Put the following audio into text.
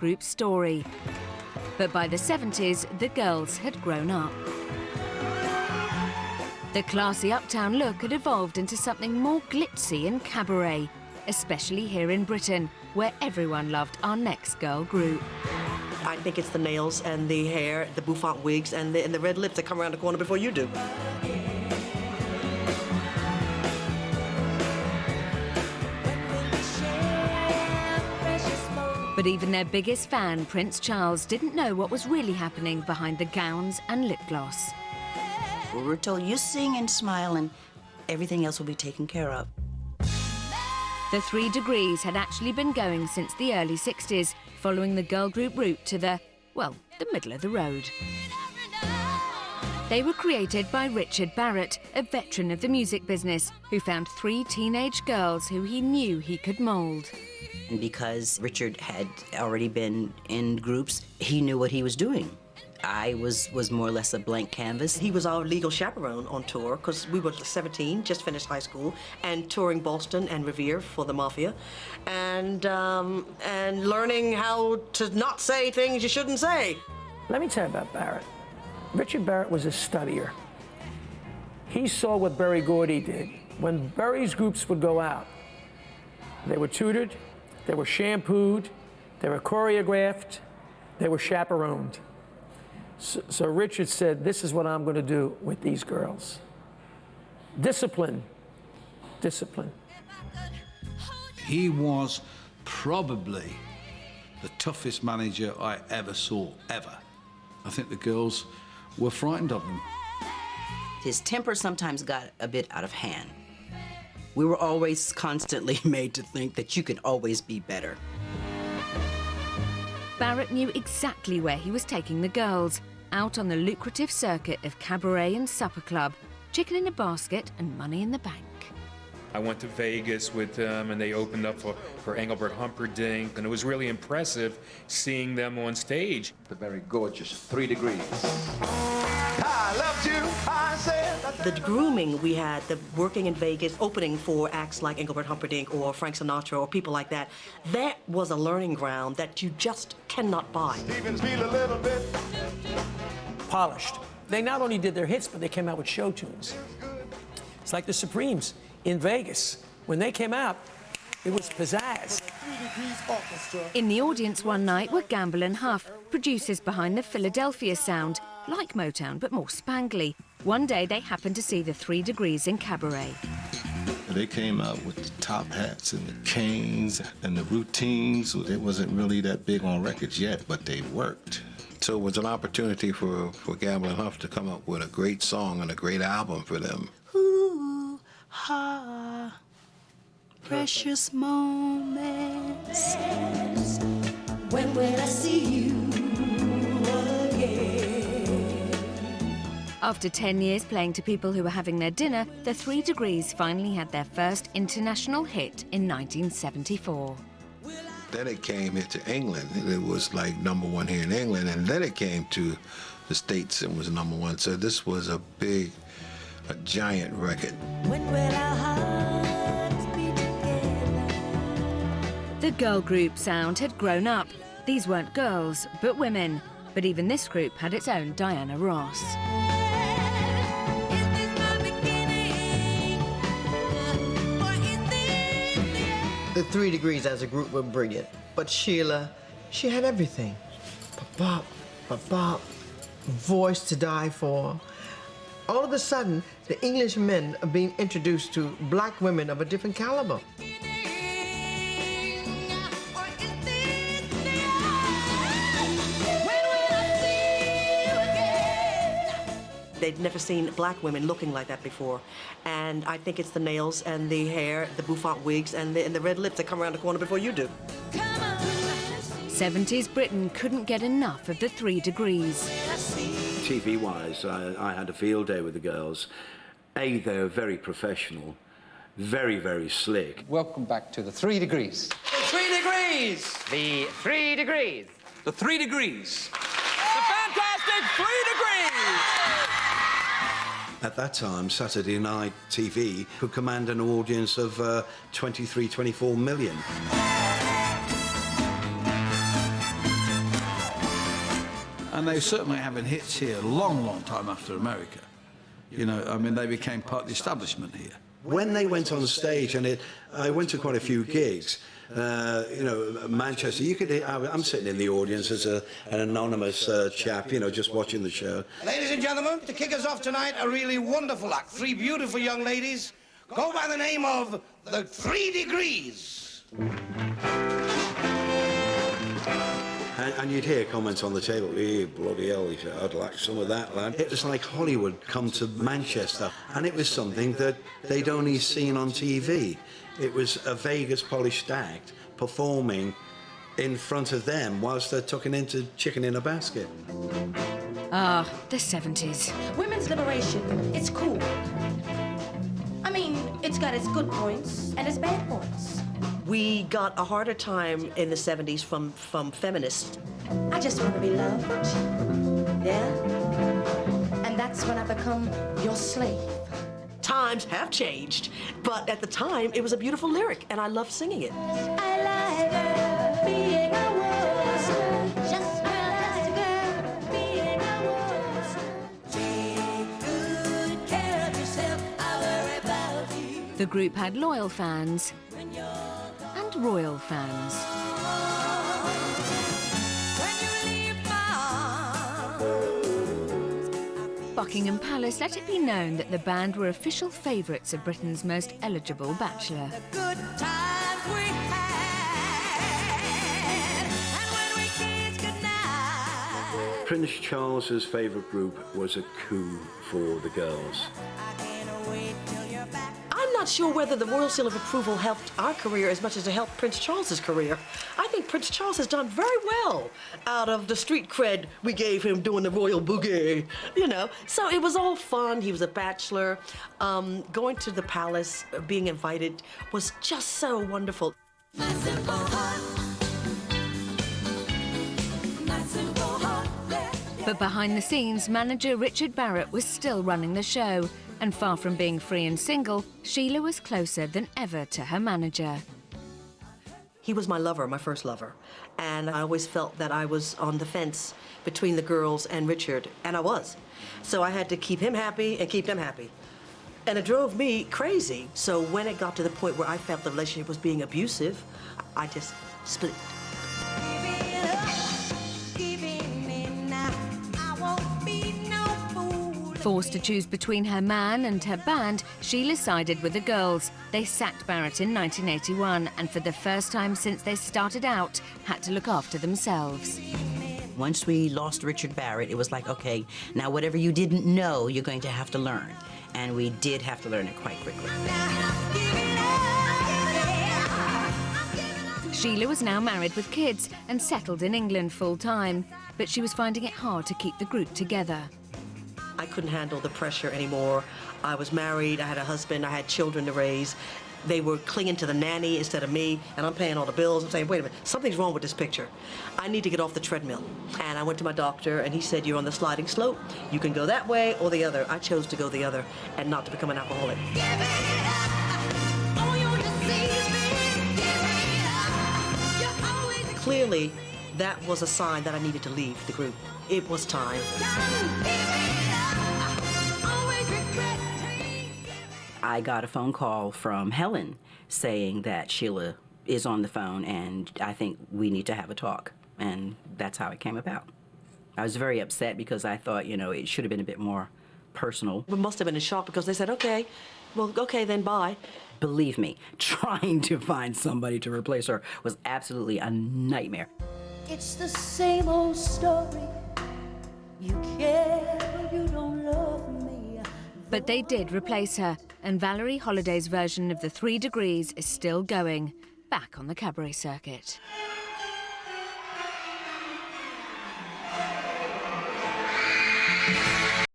group's story. But by the 70s, the girls had grown up. The classy uptown look had evolved into something more glitzy and cabaret, especially here in Britain, where everyone loved our next girl group. I think it's the nails and the hair, the bouffant wigs, and the red lips that come around the corner before you do. But even their biggest fan, Prince Charles, didn't know what was really happening behind the gowns and lip gloss. We were told, you sing and smile and everything else will be taken care of. The 3 Degrees had actually been going since the early 60s, following the girl group route to the, well, the middle of the road. They were created by Richard Barrett, a veteran of the music business, who found 3 teenage girls who he knew he could mould. And because Richard had already been in groups, he knew what he was doing. I was more or less a blank canvas. He was our legal chaperone on tour because we were 17, just finished high school, and touring Boston and Revere for the Mafia, and learning how to not say things you shouldn't say. Let me tell you about Barrett. Richard Barrett was a studier. He saw what Berry Gordy did. When Berry's groups would go out, they were tutored, they were shampooed, they were choreographed, they were chaperoned. So Richard said, this is what I'm going to do with these girls. Discipline, discipline. He was probably the toughest manager I ever saw, ever. I think the girls were frightened of him. His temper sometimes got a bit out of hand. We were always constantly made to think that you could always be better. Barrett knew exactly where he was taking the girls, out on the lucrative circuit of cabaret and supper club, chicken in a basket and money in the bank. I went to Vegas with them, and they opened up for Engelbert Humperdinck, and it was really impressive seeing them on stage. The very gorgeous 3 Degrees. I loved you, I said. The grooming we had, the working in Vegas, opening for acts like Engelbert Humperdinck or Frank Sinatra or people like that, that was a learning ground that you just cannot buy. Stevens feel a little bit Polished. They not only did their hits, but they came out with show tunes. It's like the Supremes in Vegas. When they came out, it was pizzazz. In the audience one night were Gamble and Huff, producers behind the Philadelphia sound, like Motown but more spangly. One day they happened to see the 3 Degrees in cabaret. They came out with the top hats and the canes and the routines. It wasn't really that big on records yet, but they worked. So it was an opportunity for Gamble and Huff to come up with a great song and a great album for them. Ooh, ha, precious moments. When will I see you again? After 10 years playing to people who were having their dinner, the 3 Degrees finally had their first international hit in 1974. Then it came into England. It was like #1 here in England, and then it came to the States and was #1. So this was a giant record. When will our hearts be together? The girl group sound had grown up. These weren't girls, but women. But even this group had its own Diana Ross. The 3 Degrees as a group were brilliant, but Sheila, she had everything. Bop, bop, bop, voice to die for. All of a sudden, the English men are being introduced to black women of a different caliber. They'd never seen black women looking like that before. And I think it's the nails and the hair, the bouffant wigs, and the red lips that come around the corner before you do. 70s Britain couldn't get enough of the 3 Degrees. TV-wise, I had a field day with the girls. They were very professional, very, very slick. Welcome back to the 3 Degrees. The 3 Degrees! The 3 Degrees. The 3 Degrees. The fantastic 3 Degrees! At that time, Saturday night TV could command an audience of 23, 24 million. And they were certainly having hits here a long, long time after America. You know, I mean, they became part of the establishment here. When they went on stage, and I went to quite a few gigs, you know, Manchester, you could, I'm sitting in the audience as an anonymous chap, you know, just watching the show. Ladies and gentlemen, to kick us off tonight, a really wonderful act. 3 beautiful young ladies go by the name of the 3 Degrees. And you'd hear comments on the table, "Hey, bloody hell, I'd like some of that, lad." It was like Hollywood come to Manchester, and it was something that they'd only seen on TV. It was a Vegas polished act performing in front of them whilst they're tucking into chicken in a basket. Ah, the 70s. Women's liberation, it's cool. I mean, it's got its good points and its bad points. We got a harder time in the 70s from feminists. I just want to be loved, yeah? And that's when I become your slave. Times have changed, but at the time, it was a beautiful lyric, and I loved singing it. I like her being a woman, just a girl being a woman. Take good care of yourself, I worry about you. The group had loyal fans and royal fans. Buckingham Palace let it be known that the band were official favourites of Britain's most eligible bachelor. Good times we had, and when we kissed goodnight. Prince Charles's favourite group was a coup for the girls. I'm not sure whether the Royal Seal of Approval helped our career as much as it helped Prince Charles's career. I think Prince Charles has done very well out of the street cred we gave him doing the royal boogie, you know. So it was all fun. He was a bachelor. Going to the palace, being invited was just so wonderful. But behind the scenes, manager Richard Barrett was still running the show. And far from being free and single, Sheila was closer than ever to her manager. He was my lover, my first lover. And I always felt that I was on the fence between the girls and Richard, and I was. So I had to keep him happy and keep them happy. And it drove me crazy. So when it got to the point where I felt the relationship was being abusive, I just split. Forced to choose between her man and her band, Sheila sided with the girls. They sacked Barrett in 1981 and for the first time since they started out, had to look after themselves. Once we lost Richard Barrett, it was like, okay, now whatever you didn't know, you're going to have to learn. And we did have to learn it quite quickly. Sheila was now married with kids and settled in England full-time, but she was finding it hard to keep the group together. I couldn't handle the pressure anymore. I was married, I had a husband, I had children to raise. They were clinging to the nanny instead of me, and I'm paying all the bills. I'm saying, wait a minute, something's wrong with this picture. I need to get off the treadmill. And I went to my doctor, and he said, you're on the sliding slope. You can go that way or the other. I chose to go the other and not to become an alcoholic. Clearly, that was a sign that I needed to leave the group. It was time. I got a phone call from Helen saying that Sheila is on the phone and I think we need to have a talk. And that's how it came about. I was very upset because I thought, you know, it should have been a bit more personal. We must have been in shock because they said, okay, well, okay, then bye. Believe me, trying to find somebody to replace her was absolutely a nightmare. It's the same old story. You care, you don't love me. But they did replace her, and Valerie Holliday's version of the 3 Degrees is still going, back on the cabaret circuit.